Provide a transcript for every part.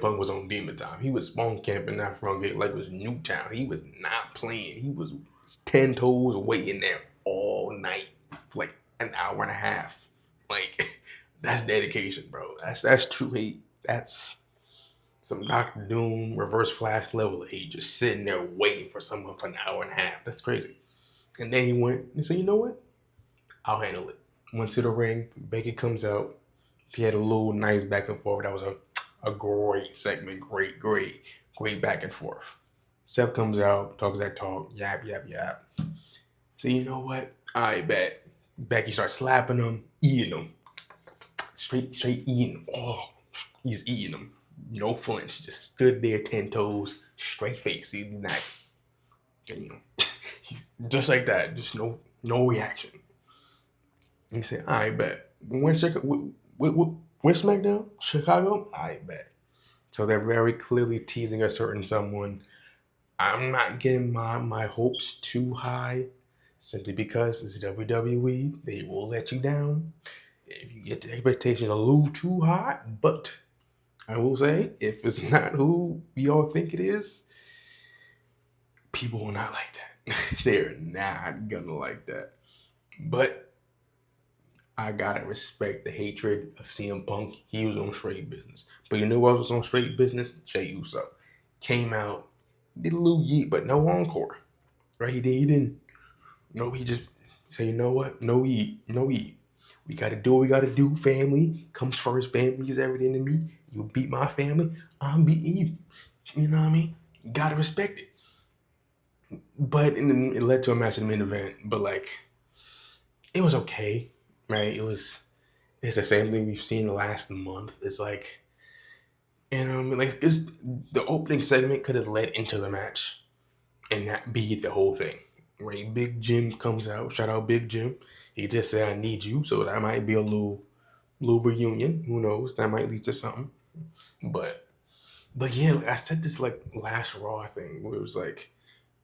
Punk was on Demon Time. He was spawn camping that front gate like it was Newtown. He was not playing. He was 10 toes waiting there all night for like an hour and a half. Like, that's dedication, bro. That's true hate. That's some Doctor Doom, Reverse Flash level of hate. Just sitting there waiting for someone for an hour and a half. That's crazy. And then he went and said, you know what? I'll handle it. Went to the ring. Becky comes out. He had a little nice back and forth. That was a great segment. Great back and forth. Seth comes out, talks that talk, yap. So you know what? I bet. Becky starts slapping him, eating him. Straight eating. Oh, he's eating them. No flinch. Just stood there 10 toes, straight face. He's not, you know, he's just like that. Just no reaction. He said, I bet. Where's SmackDown? Chicago? I bet. So they're very clearly teasing a certain someone. I'm not getting my hopes too high simply because it's WWE. They will let you down if you get the expectation a little too high. But I will say, if it's not who we all think it is, people will not like that. They're not gonna like that. But I gotta respect the hatred of CM Punk. He was on straight business. But you know what was on straight business? Jey Uso came out, did a little yeet, but no encore. Right? He didn't. No, he just said, you know what? No eat. We gotta do what we gotta do. Family comes first. Family is everything to me. You beat my family, I'm beating you. You know what I mean? You gotta respect it. But it led to a match in the main event. But like, it was okay, right? It's the same thing we've seen the last month. It's like, you know, like the opening segment could have led into the match, and that be the whole thing. Right? Big Jim comes out. Shout out Big Jim. He just said, "I need you," so that might be a little reunion. Who knows? That might lead to something. But yeah, I said this like last Raw thing where it was like,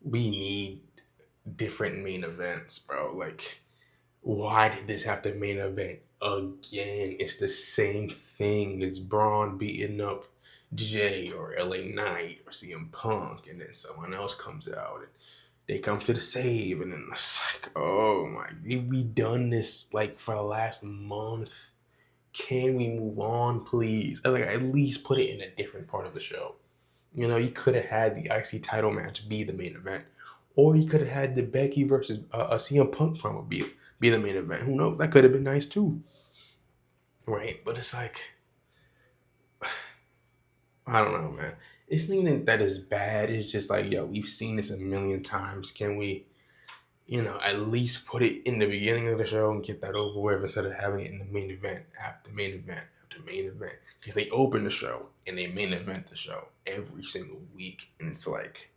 we need different main events, bro. Like, why did this have to main event again? It's the same thing as Braun beating up Jay or LA Knight or CM Punk, and then someone else comes out and they come to the save, and then it's like, oh my, we done this like for the last month. Can we move on, please? Like, at least put it in a different part of the show. You know, you could have had the IC title match be the main event, or you could have had the Becky versus CM Punk promo be the main event. Who knows? That could have been nice too, right? But it's like, I don't know, man. It's nothing that is bad. It's just like, yo, we've seen this a million times. Can we, you know, at least put it in the beginning of the show and get that over with instead of having it in the main event after main event after main event? Because they open the show and they main event the show every single week, and it's like,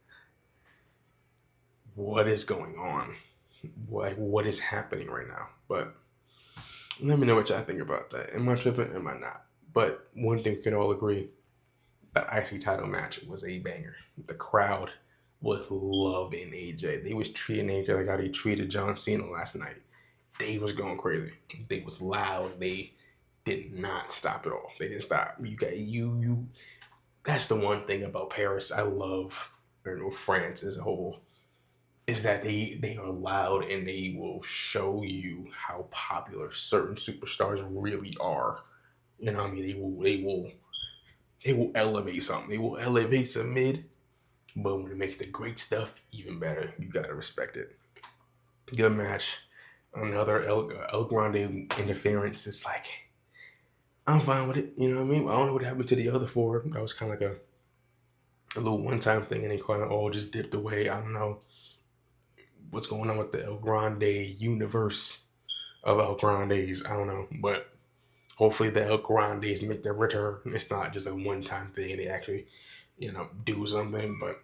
what is going on? What is happening right now? But let me know what y'all think about that. Am I tripping? Am I not? But one thing we can all agree, that IC title match was a banger. The crowd was loving AJ. They was treating AJ like how they treated John Cena last night. They was going crazy. They was loud. They did not stop at all. They didn't stop. You got you. That's the one thing about Paris I love, or France as a whole, is that they are loud and they will show you how popular certain superstars really are. You know what I mean? They will elevate something. They will elevate some mid, but when it makes the great stuff even better, you gotta respect it. Good match. Another El Grande interference. It's like, I'm fine with it. You know what I mean? I don't know what happened to the other four. That was kind of like a little one-time thing, and they kind of all just dipped away. I don't know what's going on with the El Grande universe of El Grandes. I don't know, but hopefully the El Grandes make their return. It's not just a one-time thing. They actually, you know, do something. But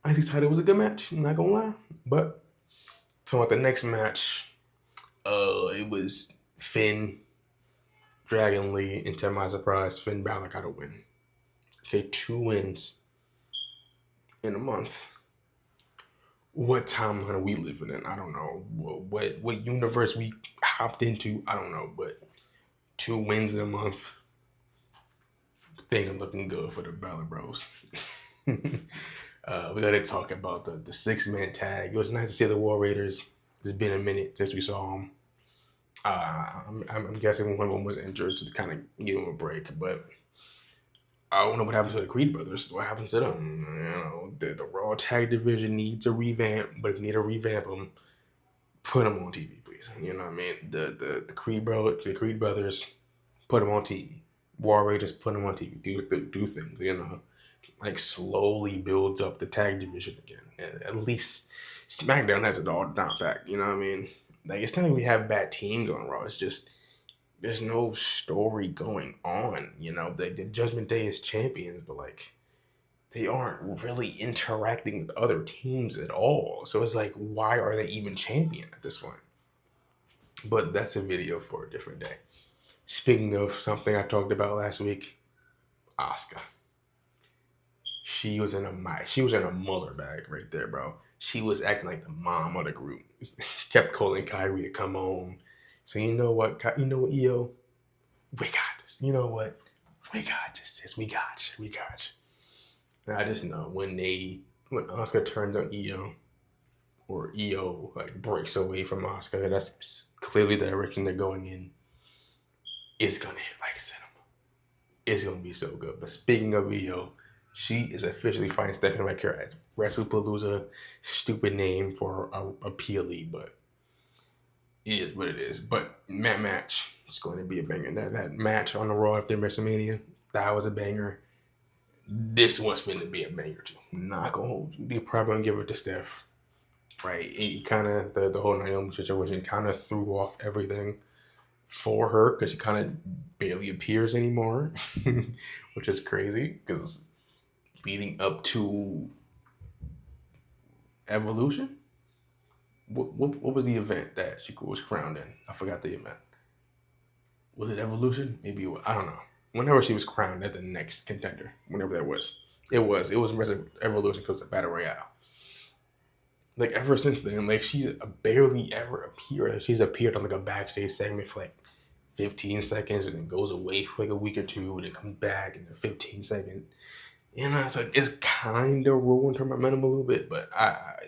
IC title was a good match. I'm not gonna lie. But so at the next match, it was Finn, Dragon Lee, and to my surprise, Finn Balor got a win. Okay, 2 wins in a month. What timeline are we living in? I don't know. What universe we hopped into? I don't know. But 2 wins in a month. things are looking good for the Bella Bros. We got to talk about the 6-man tag. It was nice to see the War Raiders. It's been a minute since we saw them. I'm guessing one of them was injured to kind of give them a break, but I don't know what happened to the Creed brothers. What happened to them? The Raw tag division needs a revamp, but if you need to revamp them, put them on TV, please. You know what I mean? The Creed brothers, put them on TV. War Raiders, put them on TV. Do things. Like slowly builds up the tag division again. At least SmackDown has it all down back. You know what I mean? Like, it's not like we have bad teams on Raw. It's just there's no story going on. The Judgment Day is champions, but like they aren't really interacting with other teams at all. So it's like, why are they even champion at this point? But that's a video for a different day. Speaking of something I talked about last week, Asuka. She was in a mother bag right there, bro. She was acting like the mom of the group. Kept calling Kyrie to come on. So you know what, EO? We got this. You know what? We got this, sis. We got you. And I just know when Asuka turns on EO, or EO like breaks away from Asuka, that's clearly the direction they're going in. It's gonna hit like cinema. It's gonna be so good. But speaking of EO, she is officially fighting Stephanie McCare at WrestlePalooza. Stupid name for a PLE, but it is what it is. But that match is going to be a banger. That match on the Raw after WrestleMania, that was a banger. This one's going to be a banger too. Not gonna hold you. They're probably gonna give it to Steph, right? It kind of the whole Naomi situation kind of threw off everything for her because she kind of barely appears anymore, which is crazy because leading up to Evolution, what was the event that she was crowned in? I forgot the event. Was it Evolution? Maybe it was. I don't know. Whenever she was crowned as the next contender, whenever that was. It was Evolution because of Battle Royale. Like, ever since then, like, she barely ever appeared. Like, she's appeared on like a backstage segment for like 15 seconds and then goes away for like a week or two and then comes back in 15 seconds. It's like, it's kind of ruined her momentum a little bit, but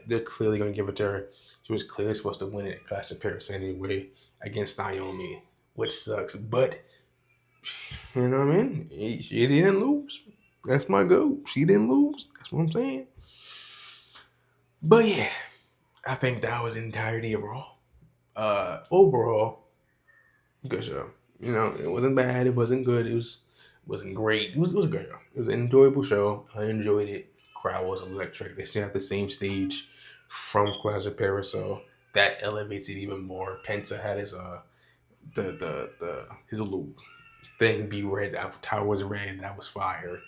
they're clearly going to give it to her. She was clearly supposed to win it at Clash of Paris anyway against Naomi, which sucks. But, you know what I mean? She didn't lose. That's my goal. She didn't lose. That's what I'm saying. But yeah, I think that was the entirety of Raw. Overall, good show. It wasn't bad. It wasn't good. It wasn't great. It was a good show. It was an enjoyable show. I enjoyed it. Crowd was electric. They still have the same stage from Clash of Paris, so that elevates it even more. Penta had his his little thing be red. The tower was red. That was fire.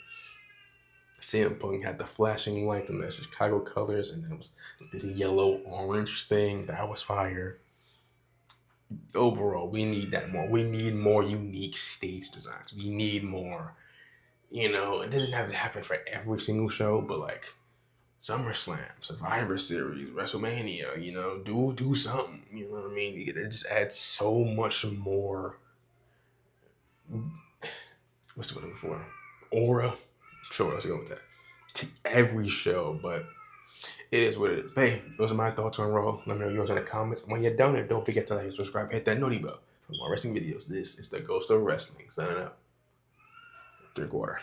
CM Punk had the flashing light and the Chicago colors, and then it was this yellow-orange thing. That was fire. Overall, we need that more. We need more unique stage designs. We need more, it doesn't have to happen for every single show, but like SummerSlam, Survivor Series, WrestleMania, do something. You know what I mean? It just adds so much more. What's the word for? Aura. Sure, let's go with that. To every show, but it is what it is. Hey, those are my thoughts on Raw. Let me know yours in the comments. When you're done, don't forget to like and subscribe. Hit that noti bell for more wrestling videos. This is the Ghost of Wrestling. Signing up. 3/4.